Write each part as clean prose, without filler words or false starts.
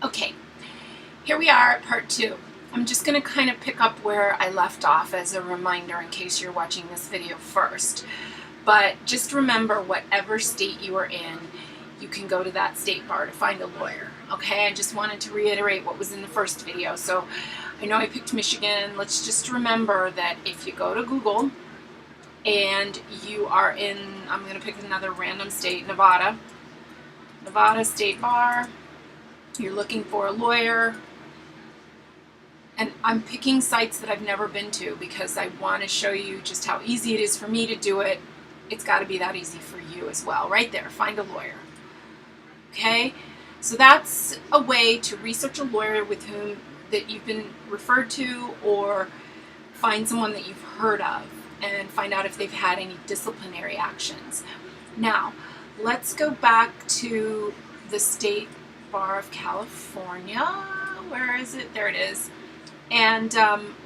Okay, here we are at part 2. I'm just going to kind of pick up where I left off as a reminder in case you're watching this video first. But just remember, whatever state you are in, you can go to that state bar to find a lawyer. Okay, I just wanted to reiterate what was in the first video. So I know I picked Michigan. Let's just remember that if you go to Google and you are in, I'm going to pick another random state, Nevada State Bar. You're looking for a lawyer, and I'm picking sites that I've never been to because I want to show you just how easy it is for me to do it. It's got to be that easy for you as well. Right there, find a lawyer. Okay, so that's a way to research a lawyer with whom that you've been referred to, or find someone that you've heard of and find out if they've had any disciplinary actions. Now, let's go back to the State Bar of California. Where is it? There it is. And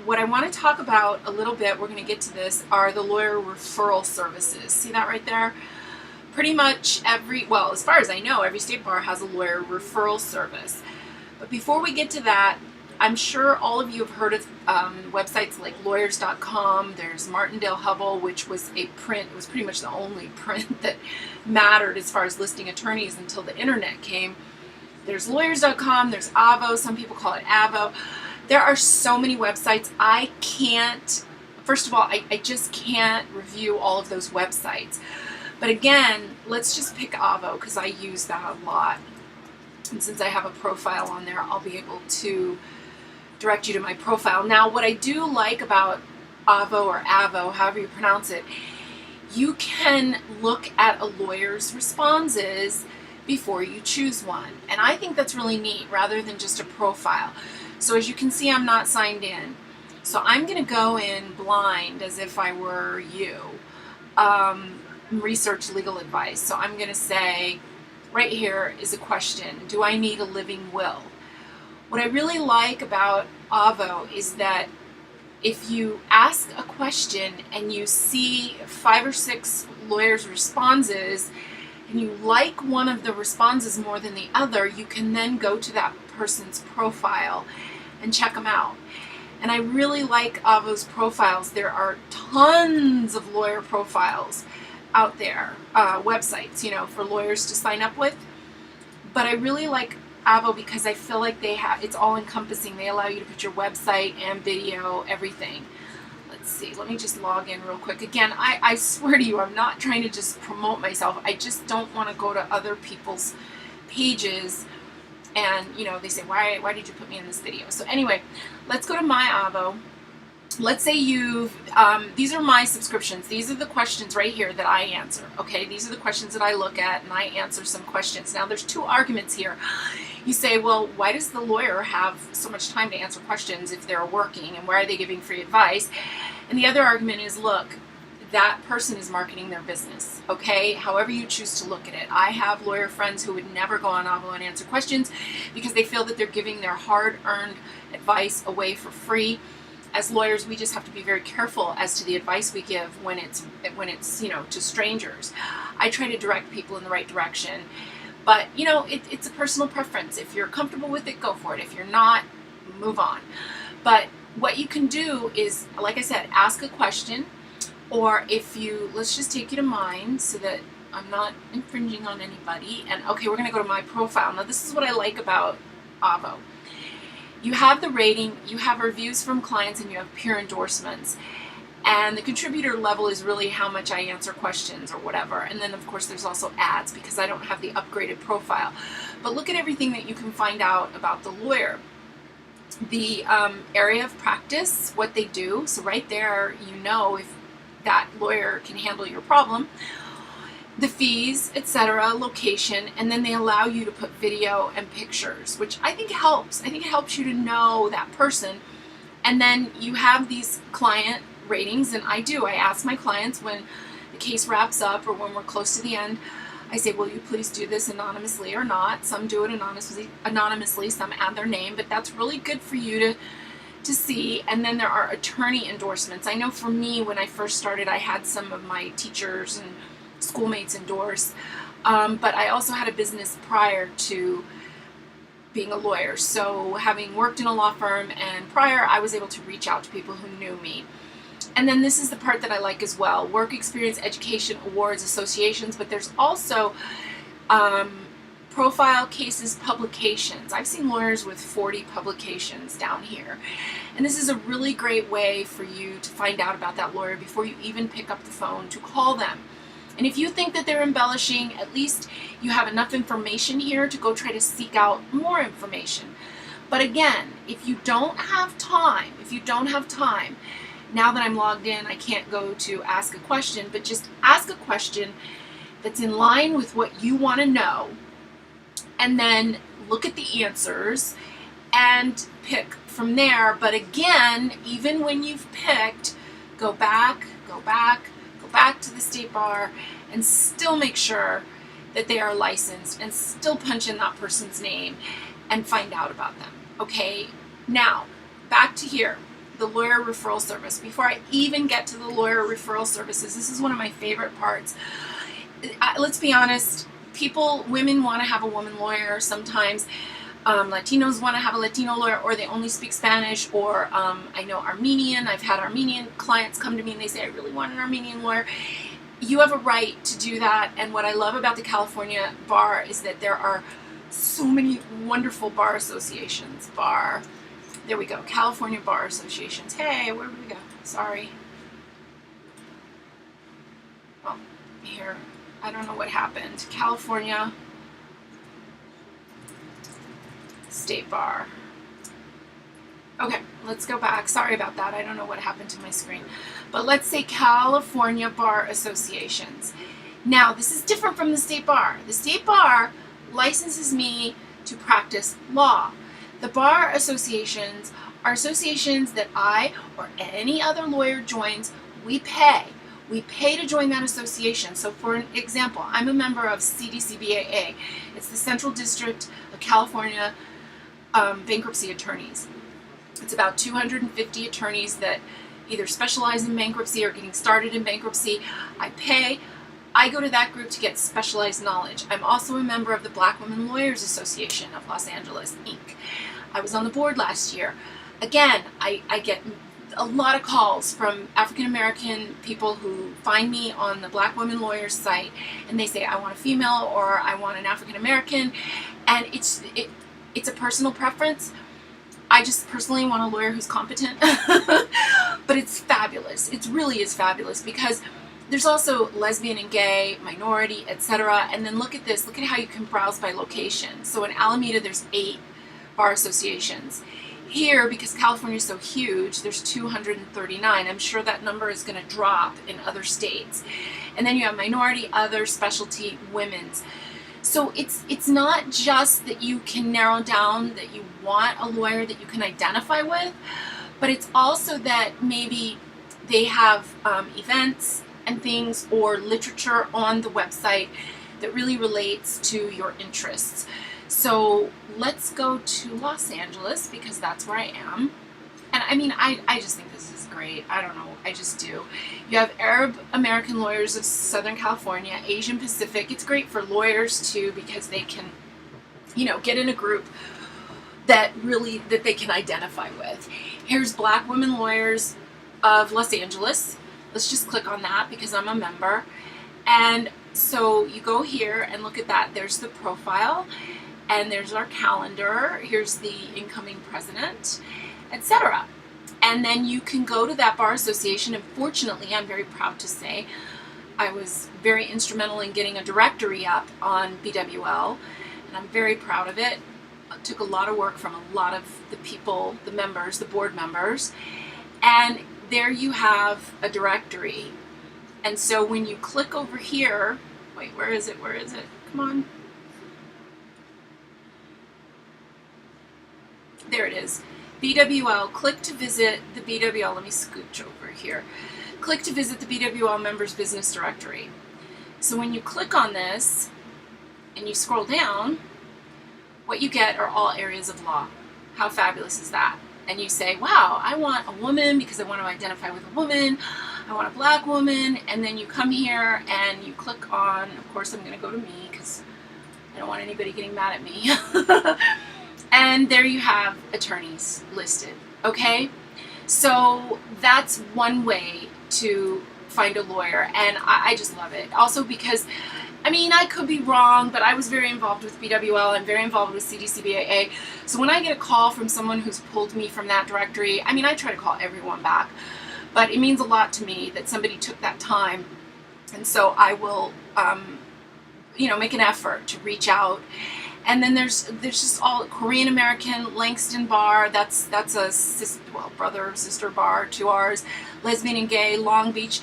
what I want to talk about a little bit, we're going to get to this, are the lawyer referral services. See that right there? Pretty much well, as far as I know, every state bar has a lawyer referral service. But before we get to that, I'm sure all of you have heard of websites like lawyers.com. There's Martindale Hubble, which was a print. It was pretty much the only print that mattered as far as listing attorneys until the internet came. There's lawyers.com, there's Avo, some people call it Avo. There are so many websites. I can't, first of all, I just can't review all of those websites. But again, let's just pick Avo because I use that a lot. And since I have a profile on there, I'll be able to direct you to my profile. Now, what I do like about Avo or Avo, however you pronounce it, you can look at a lawyer's responses before you choose one. And I think that's really neat rather than just a profile. So as you can see, I'm not signed in. So I'm going to go in blind as if I were you. Research legal advice. So I'm going to say, right here is a question. Do I need a living will? What I really like about Avo is that if you ask a question and you see 5 or 6 lawyers' responses, and you like one of the responses more than the other, you can then go to that person's profile and check them out. And I really like Avo's profiles. There are tons of lawyer profiles out there, websites, for lawyers to sign up with. But I really like Avo because I feel like it's all encompassing. They allow you to put your website and video, everything. Let's see, let me just log in real quick. Again, I swear to you, I'm not trying to just promote myself. I just don't want to go to other people's pages and, they say, why did you put me in this video? So anyway, let's go to my Avo. Let's say these are my subscriptions. These are the questions right here that I answer. Okay, these are the questions that I look at, and I answer some questions. Now, there's 2 arguments here. You say, well, why does the lawyer have so much time to answer questions if they're working, and why are they giving free advice? And the other argument is, look, that person is marketing their business, okay? However you choose to look at it. I have lawyer friends who would never go on Avo and answer questions because they feel that they're giving their hard-earned advice away for free. As lawyers, we just have to be very careful as to the advice we give when it's to strangers. I try to direct people in the right direction, but it's a personal preference. If you're comfortable with it, go for it. If you're not, move on. But what you can do is, like I said, ask a question, or let's just take you to mine so that I'm not infringing on anybody. And okay, we're going to go to my profile. Now, this is what I like about Avo. You have the rating, you have reviews from clients, and you have peer endorsements. And the contributor level is really how much I answer questions or whatever. And then, of course, there's also ads because I don't have the upgraded profile. But look at everything that you can find out about the lawyer. The area of practice, what they do. So right there, if that lawyer can handle your problem. The fees, etc., location, and then they allow you to put video and pictures, which I think helps. I think it helps you to know that person. And then you have these client ratings, and I ask my clients when the case wraps up or when we're close to the end, I say, will you please do this anonymously or not? Some do it anonymously, some add their name, but that's really good for you to see. And then there are attorney endorsements. I know for me, when I first started, I had some of my teachers and schoolmates endorse, but I also had a business prior to being a lawyer. So having worked in a law firm and prior, I was able to reach out to people who knew me. And then this is the part that I like as well: work experience, education, awards, associations, but there's also profile cases, publications. I've seen lawyers with 40 publications down here. And this is a really great way for you to find out about that lawyer before you even pick up the phone to call them. And if you think that they're embellishing, at least you have enough information here to go try to seek out more information. But again, if you don't have time, now that I'm logged in, I can't go to ask a question, but just ask a question that's in line with what you want to know, and then look at the answers and pick from there. But again, even when you've picked, go back to the state bar and still make sure that they are licensed, and still punch in that person's name and find out about them. Okay, now back to here, the lawyer referral service. Before I even get to the lawyer referral services, this is one of my favorite parts. Let's be honest, women want to have a woman lawyer sometimes. Latinos want to have a Latino lawyer, or they only speak Spanish, or I know Armenian. I've had Armenian clients come to me and they say, I really want an Armenian lawyer. You have a right to do that. And what I love about the California bar is that there are so many wonderful bar associations. There we go, California Bar Associations. Hey, where did we go? Sorry. Well, here, I don't know what happened. California State Bar. Okay, let's go back. Sorry about that. I don't know what happened to my screen. But let's say California Bar Associations. Now, this is different from the State Bar. The State Bar licenses me to practice law. The bar associations are associations that I or any other lawyer joins. We pay. We pay to join that association. So for an example, I'm a member of CDCBAA. It's the Central District of California Bankruptcy Attorneys. It's about 250 attorneys that either specialize in bankruptcy or getting started in bankruptcy. I pay. I go to that group to get specialized knowledge. I'm also a member of the Black Women Lawyers Association of Los Angeles, Inc. I was on the board last year. Again, I get a lot of calls from African American people who find me on the Black Women Lawyers site, and they say, I want a female or I want an African American, and it's a personal preference. I just personally want a lawyer who's competent, but it's fabulous. It really is fabulous, because there's also lesbian and gay, minority, etc. And then look at this. Look at how you can browse by location. So in Alameda, there's 8 bar associations. Here, because California is so huge, there's 239. I'm sure that number is going to drop in other states. And then you have minority, other, specialty, women's. So it's not just that you can narrow down that you want a lawyer that you can identify with, but it's also that maybe they have events and things or literature on the website that really relates to your interests. So let's go to Los Angeles, because that's where I am. And I mean, I just think this is great. I don't know, I just do. You have Arab American Lawyers of Southern California, Asian Pacific. It's great for lawyers too, because they can, get in a group that they can identify with. Here's Black Women Lawyers of Los Angeles. Let's just click on that because I'm a member. And so you go here and look at that. There's the profile, and there's our calendar. Here's the incoming president, etc. And then you can go to that bar association. And fortunately, I'm very proud to say, I was very instrumental in getting a directory up on BWL, and I'm very proud of it. It took a lot of work from a lot of the people, the members, the board members. And there you have a directory. And so when you click over here, wait, where is it? Come on. There it is. BWL, click to visit the BWL. Let me scooch over here. Click to visit the BWL Members Business Directory. So when you click on this and you scroll down, what you get are all areas of law. How fabulous is that? And you say, wow, I want a woman because I want to identify with a woman. I want a Black woman. And then you come here and you click on, of course I'm going to go to me because I don't want anybody getting mad at me. And there you have attorneys listed, okay? So that's one way to find a lawyer, and I just love it. Also because, I mean, I could be wrong, but I was very involved with BWL. I'm very involved with CDCBAA. So when I get a call from someone who's pulled me from that directory, I mean, I try to call everyone back, but it means a lot to me that somebody took that time. And so I will, you know, make an effort to reach out. And then there's just all Korean American, Langston Bar, that's a brother sister bar to ours, lesbian and gay, Long Beach.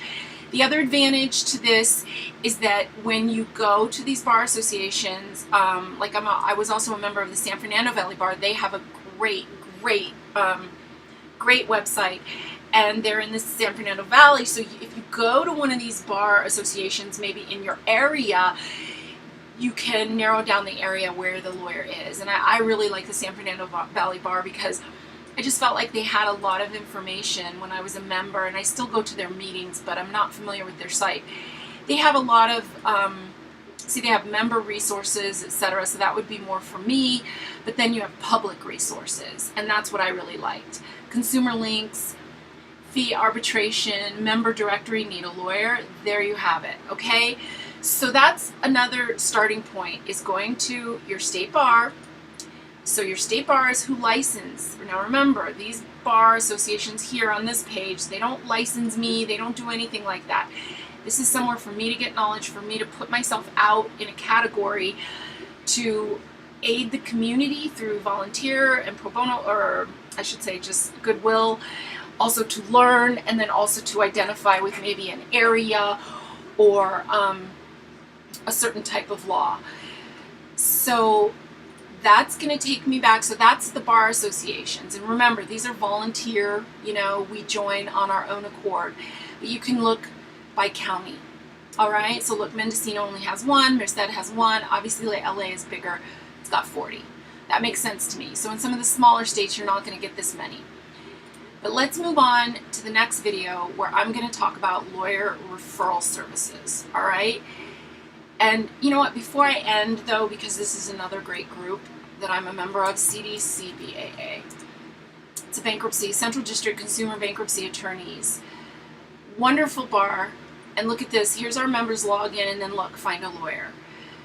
The other advantage to this is that when you go to these bar associations, like I was also a member of the San Fernando Valley Bar. They have a great website, and they're in the San Fernando Valley. So if you go to one of these bar associations, maybe in your area, you can narrow down the area where the lawyer is. And I really like the San Fernando Valley Bar because I just felt like they had a lot of information when I was a member, and I still go to their meetings, but I'm not familiar with their site. They have a lot of, they have member resources, etc., so that would be more for me, but then you have public resources, and that's what I really liked. Consumer links, fee arbitration, member directory, need a lawyer, there you have it, okay? So that's another starting point, is going to your state bar. So your state bar is who license. Now remember, these bar associations here on this page, they don't license me, they don't do anything like that. This is somewhere for me to get knowledge, for me to put myself out in a category to aid the community through volunteer and pro bono, or I should say just goodwill, also to learn, and then also to identify with maybe an area or a certain type of law. So that's going to take me back. So that's the bar associations. And remember, these are volunteer, you know, we join on our own accord. But you can look by county. All right. So look, Mendocino only has one. Merced has one. Obviously, LA is bigger. It's got 40. That makes sense to me. So in some of the smaller states, you're not going to get this many. But let's move on to the next video where I'm going to talk about lawyer referral services. All right. And you know what, before I end though, because this is another great group that I'm a member of, CDCBAA. It's a bankruptcy, Central District Consumer Bankruptcy Attorneys. Wonderful bar. And look at this, here's our members login, and then look, find a lawyer.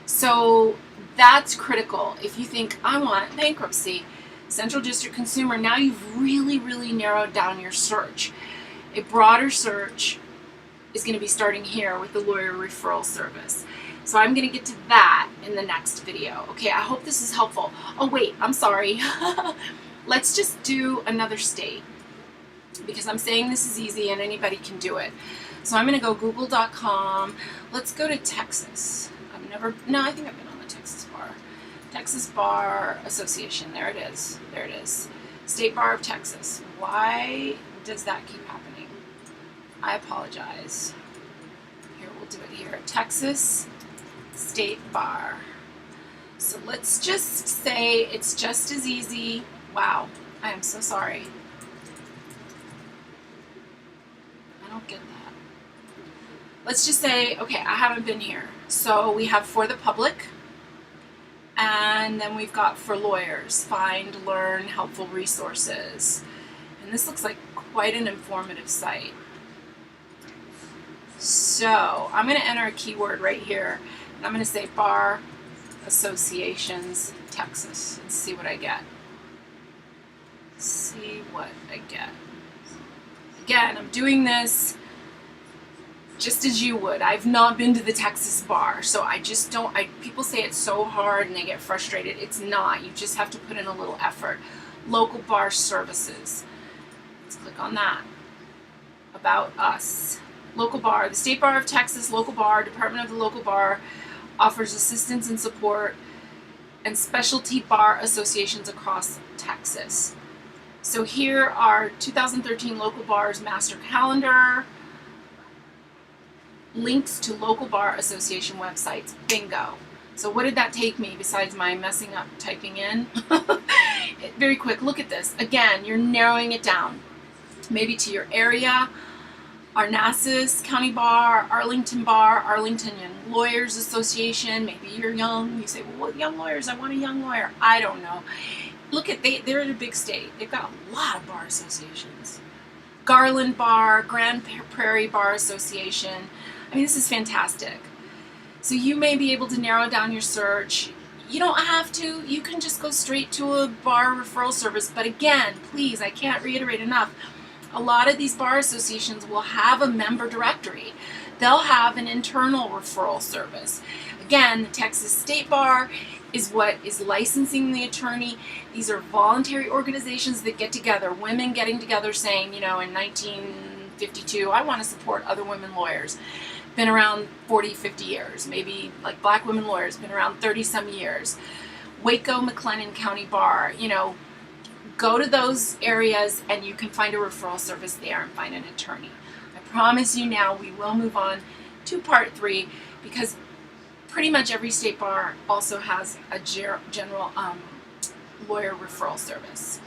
So that's critical. If you think, I want bankruptcy, Central District Consumer, now you've really narrowed down your search. A broader search is going to be starting here with the lawyer referral service. So I'm going to get to that in the next video. Okay, I hope this is helpful. Oh wait, I'm sorry. Let's just do another state, because I'm saying this is easy and anybody can do it. So I'm going to go google.com. Let's go to Texas. I think I've been on the Texas Bar. Texas Bar Association, there it is. There it is. State Bar of Texas. Why does that keep happening? I apologize. Here, we'll do it here. Texas State Bar. So let's just say it's just as easy. Wow, I am so sorry. I don't get that. Let's just say, okay, I haven't been here. So we have for the public, and then we've got for lawyers, find, learn, helpful resources. And this looks like quite an informative site. So I'm going to enter a keyword right here, and I'm going to say Bar Associations Texas and see what I get. See what I get. Again, I'm doing this just as you would. I've not been to the Texas Bar, so I just don't, people say it's so hard and they get frustrated. It's not. You just have to put in a little effort. Local bar services. Let's click on that. About us. Local bar. The State Bar of Texas, local bar, Department of the Local Bar offers assistance and support and specialty bar associations across Texas. So here are 2013 local bars master calendar, links to local bar association websites. Bingo. So what did that take me besides my messing up typing in? Very quick, look at this. Again, you're narrowing it down. Maybe to your area. Arnassus County Bar, Arlington Bar, Arlington Young Lawyers Association. Maybe you're young. You say, well, what young lawyers? I want a young lawyer. I don't know. look at, they're in a big state. They've got a lot of bar associations. Garland Bar, Grand Prairie Bar Association. I mean, this is fantastic. So you may be able to narrow down your search. You don't have to. You can just go straight to a bar referral service. But again, please, I can't reiterate enough. A lot of these bar associations will have a member directory. They'll have an internal referral service. Again, the Texas State Bar is what is licensing the attorney. These are voluntary organizations that get together, women getting together saying, you know, in 1952, I want to support other women lawyers. Been around 40, 50 years. Maybe like Black women lawyers, been around 30 some years. Waco, McLennan County Bar, you know, go to those areas and you can find a referral service there and find an attorney. I promise you now we will move on to part 3 because pretty much every state bar also has a general lawyer referral service.